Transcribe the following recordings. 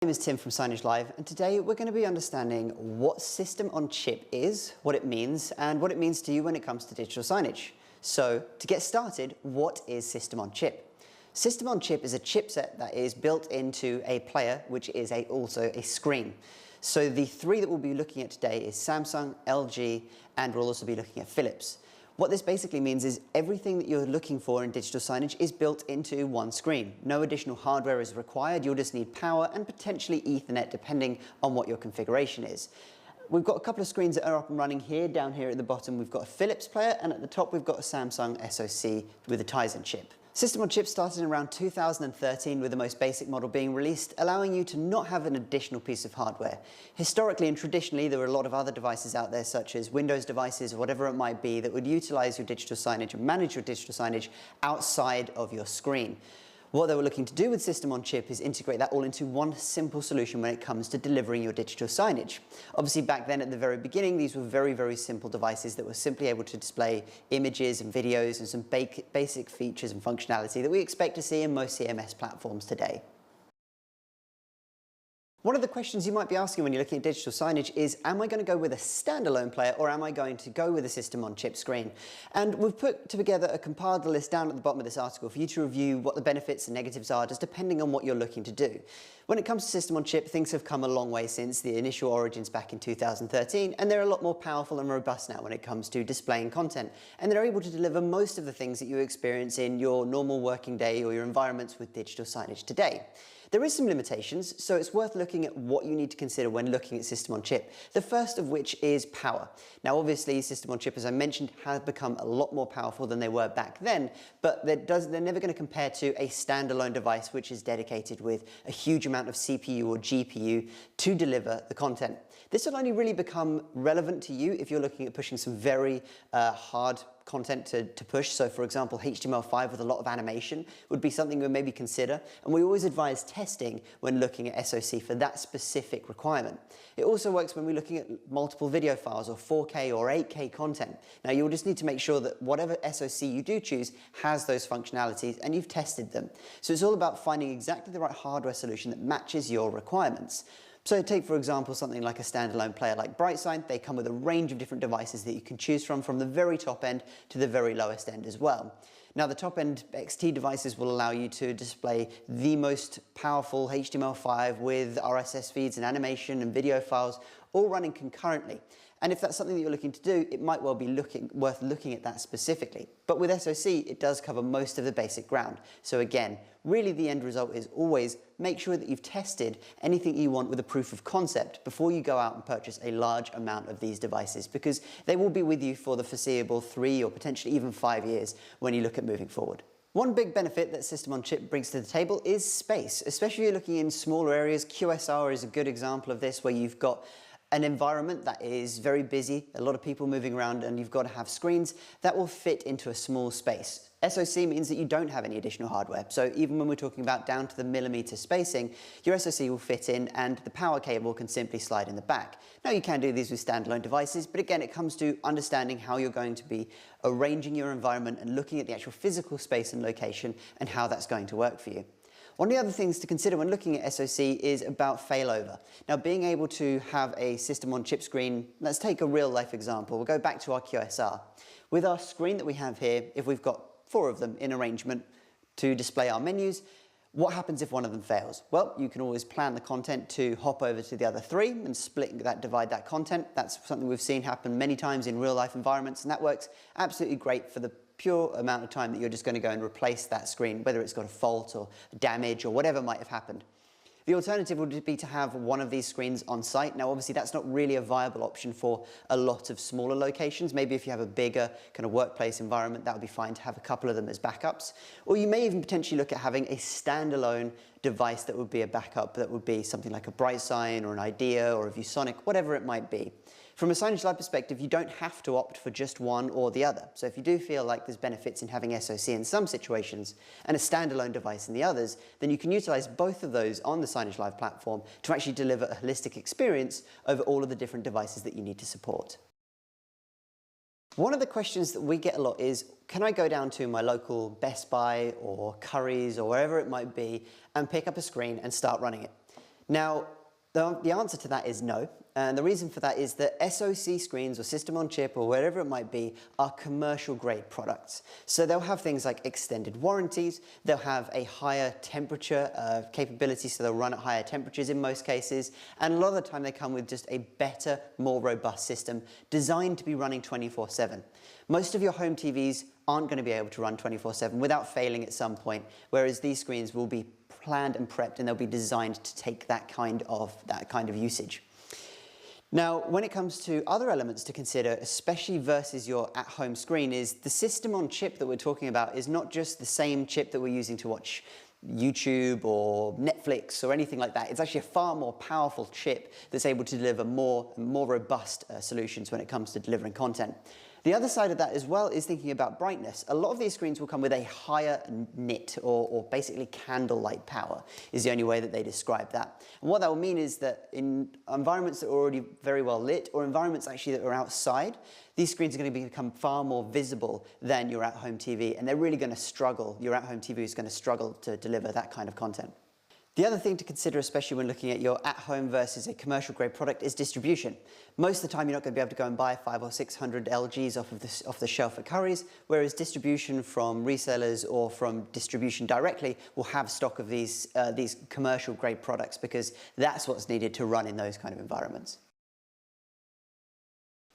My name is Tim from Signagelive, and today we're going to be understanding what system on chip is, what it means, and what it means to you when it comes to digital signage. So, to get started, what is system on chip? System on chip is a chipset that is built into a player, which is also a screen. So the three that we'll be looking at today is Samsung, LG, and we'll also be looking at Philips. What this basically means is everything that you're looking for in digital signage is built into one screen. No additional hardware is required, you'll just need power and potentially Ethernet depending on what your configuration is. We've got a couple of screens that are up and running here. Down here at the bottom we've got a Philips player, and at the top we've got a Samsung SoC with a Tizen chip. System on chip started in around 2013 with the most basic model being released, allowing you to not have an additional piece of hardware. Historically and traditionally there were a lot of other devices out there, such as Windows devices or whatever it might be, that would utilize your digital signage and manage your digital signage outside of your screen. What they were looking to do with system on chip is integrate that all into one simple solution when it comes to delivering your digital signage. Obviously back then at the very beginning these were very simple devices that were simply able to display images and videos and some basic features and functionality that we expect to see in most CMS platforms today. One of the questions you might be asking when you're looking at digital signage is, am I going to go with a standalone player or am I going to go with a system on chip screen? And we've put together a compiled list down at the bottom of this article for you to review what the benefits and negatives are, just depending on what you're looking to do. When it comes to system on chip, things have come a long way since the initial origins back in 2013, and they're a lot more powerful and robust now when it comes to displaying content. And they're able to deliver most of the things that you experience in your normal working day or your environments with digital signage today. There is some limitations, so it's worth looking at what you need to consider when looking at system on chip. The first of which is power. Now obviously system on chip, as I mentioned, has become a lot more powerful than they were back then, but they're never going to compare to a standalone device which is dedicated with a huge amount of CPU or GPU to deliver the content. This will only really become relevant to you if you're looking at pushing some very hard content to push. So for example, HTML5 with a lot of animation would be something we would maybe consider, and we always advise testing when looking at SoC for that specific requirement. It also works when we're looking at multiple video files or 4K or 8K content. Now you'll just need to make sure that whatever SoC you do choose has those functionalities and you've tested them. So it's all about finding exactly the right hardware solution that matches your requirements. So take for example something like a standalone player like BrightSign. They come with a range of different devices that you can choose from the very top end to the very lowest end as well. Now the top end XT devices will allow you to display the most powerful HTML5 with RSS feeds and animation and video files all running concurrently. And if that's something that you're looking to do, it might well be worth looking at that specifically. But with SoC, it does cover most of the basic ground. So again, really the end result is always make sure that you've tested anything you want with a proof of concept before you go out and purchase a large amount of these devices, because they will be with you for the foreseeable 3 or potentially even 5 years when you look at moving forward. One big benefit that system on chip brings to the table is space, especially if you're looking in smaller areas. QSR is a good example of this, where you've got an environment that is very busy, a lot of people moving around, and you've got to have screens that will fit into a small space. SoC means that you don't have any additional hardware, so even when we're talking about down to the millimeter spacing, your SoC will fit in and the power cable can simply slide in the back. Now you can do these with standalone devices, but again it comes to understanding how you're going to be arranging your environment and looking at the actual physical space and location and how that's going to work for you. One of the other things to consider when looking at SoC is about failover. Now being able to have a system on chip screen, let's take a real life example. We'll go back to our QSR. With our screen that we have here, if we've got 4 of them in arrangement to display our menus, what happens if one of them fails? Well, you can always plan the content to hop over to the other 3 and divide that content. That's something we've seen happen many times in real life environments, and that works absolutely great for the pure amount of time that you're just going to go and replace that screen, whether it's got a fault or damage or whatever might have happened. The alternative would be to have one of these screens on site. Now obviously that's not really a viable option for a lot of smaller locations. Maybe if you have a bigger kind of workplace environment, that would be fine to have a couple of them as backups. Or you may even potentially look at having a standalone device that would be a backup, that would be something like a BrightSign or an Idea or a ViewSonic, whatever it might be. From a Signagelive perspective, you don't have to opt for just one or the other. So if you do feel like there's benefits in having SoC in some situations and a standalone device in the others, then you can utilize both of those on the Signagelive platform to actually deliver a holistic experience over all of the different devices that you need to support. One of the questions that we get a lot is, can I go down to my local Best Buy or Currys or wherever it might be and pick up a screen and start running it? Now, the answer to that is no. And the reason for that is that SoC screens or system on chip or whatever it might be are commercial grade products. So they'll have things like extended warranties, they'll have a higher temperature capability, so they'll run at higher temperatures in most cases, and a lot of the time they come with just a better, more robust system designed to be running 24/7. Most of your home TVs aren't going to be able to run 24/7 without failing at some point, whereas these screens will be planned and prepped and they'll be designed to take that kind of usage. Now, when it comes to other elements to consider, especially versus your at-home screen, is the system on chip that we're talking about is not just the same chip that we're using to watch YouTube or Netflix or anything like that. It's actually a far more powerful chip that's able to deliver more robust solutions when it comes to delivering content. The other side of that as well is thinking about brightness. A lot of these screens will come with a higher nit or basically candlelight power is the only way that they describe that. And what that will mean is that in environments that are already very well lit or environments actually that are outside, these screens are going to become far more visible than your at-home TV, and they're really going to struggle. Your at-home TV is going to struggle to deliver that kind of content. The other thing to consider, especially when looking at your at-home versus a commercial grade product, is distribution. Most of the time you're not going to be able to go and buy 500 or 600 LGs off the shelf at Currys, whereas distribution from resellers or from distribution directly will have stock of these commercial grade products, because that's what's needed to run in those kind of environments.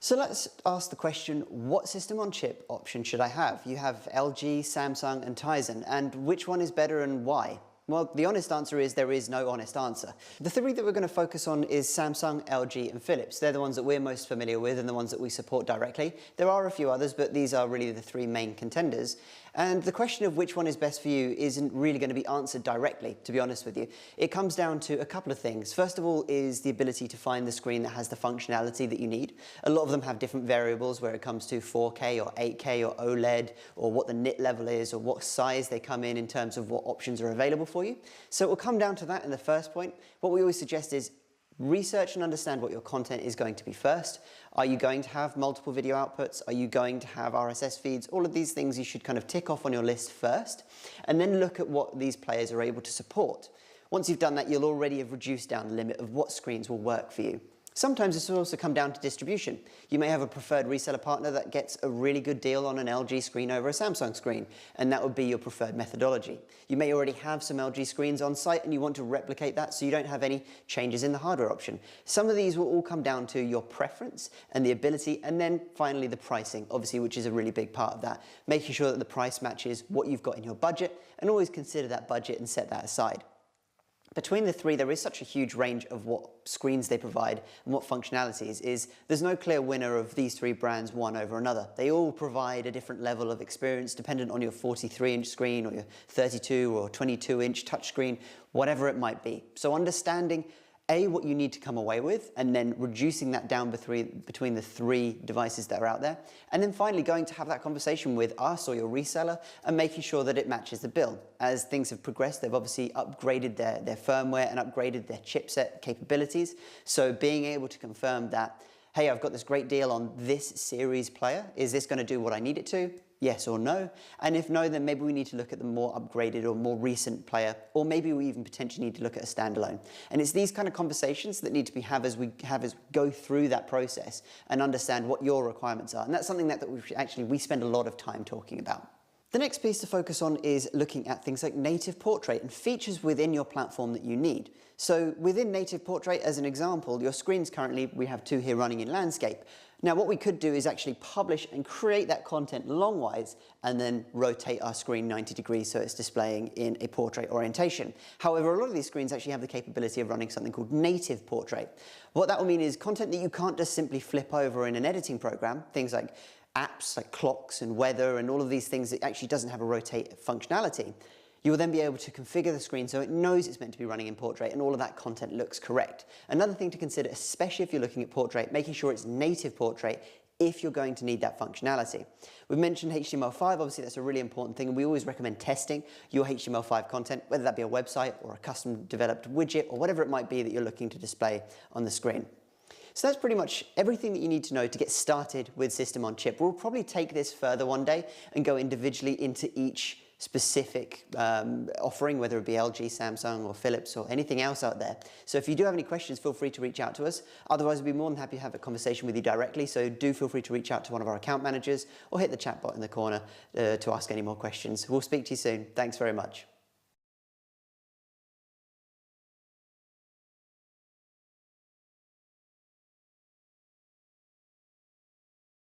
So let's ask the question, what system on chip option should I have? You have LG, Samsung and Tizen, and which one is better and why? Well, the honest answer is there is no honest answer. The three that we're going to focus on is Samsung, LG and Philips. They're the ones that we're most familiar with and the ones that we support directly. There are a few others, but these are really the three main contenders. And the question of which one is best for you isn't really going to be answered directly, to be honest with you. It comes down to a couple of things. First of all is the ability to find the screen that has the functionality that you need. A lot of them have different variables where it comes to 4K or 8K or OLED, or what the nit level is, or what size they come in terms of what options are available for you. So it will come down to that in the first point. What we always suggest is research and understand what your content is going to be first. Are you going to have multiple video outputs? Are you going to have RSS feeds? All of these things you should kind of tick off on your list first, and then look at what these players are able to support. Once you've done that, you'll already have reduced down the limit of what screens will work for you. Sometimes this will also come down to distribution. You may have a preferred reseller partner that gets a really good deal on an LG screen over a Samsung screen, and that would be your preferred methodology. You may already have some LG screens on site and you want to replicate that so you don't have any changes in the hardware option. Some of these will all come down to your preference and the ability, and then finally the pricing, obviously, which is a really big part of that. Making sure that the price matches what you've got in your budget, and always consider that budget and set that aside. Between the three, there is such a huge range of what screens they provide and what functionalities. There's no clear winner of these three brands one over another. They all provide a different level of experience dependent on your 43-inch screen or your 32 or 22-inch touchscreen, whatever it might be. So understanding what you need to come away with, and then reducing that down between the three devices that are out there. And then finally going to have that conversation with us or your reseller and making sure that it matches the bill. As things have progressed, they've obviously upgraded their firmware and upgraded their chipset capabilities. So being able to confirm that, hey, I've got this great deal on this series player. Is this going to do what I need it to? Yes or no? And if no, then maybe we need to look at the more upgraded or more recent player, or maybe we even potentially need to look at a standalone. And it's these kind of conversations that need to be had as we go through that process and understand what your requirements are. And that's something that we spend a lot of time talking about. The next piece to focus on is looking at things like native portrait and features within your platform that you need. So within native portrait, as an example, your screens currently, we have two here running in landscape. Now what we could do is actually publish and create that content longwise and then rotate our screen 90 degrees so it's displaying in a portrait orientation. However, a lot of these screens actually have the capability of running something called native portrait. What that will mean is content that you can't just simply flip over in an editing program, things like apps like clocks and weather and all of these things that actually doesn't have a rotate functionality. You will then be able to configure the screen so it knows it's meant to be running in portrait and all of that content looks correct. Another thing to consider, especially if you're looking at portrait, making sure it's native portrait if you're going to need that functionality. We've mentioned HTML5, obviously that's a really important thing, and we always recommend testing your HTML5 content, whether that be a website or a custom developed widget or whatever it might be that you're looking to display on the screen. So that's pretty much everything that you need to know to get started with System on Chip. We'll probably take this further one day and go individually into each specific offering, whether it be LG, Samsung or Philips or anything else out there. So if you do have any questions, feel free to reach out to us. Otherwise, we'd be more than happy to have a conversation with you directly. So do feel free to reach out to one of our account managers or hit the chat bot in the corner to ask any more questions. We'll speak to you soon. Thanks very much.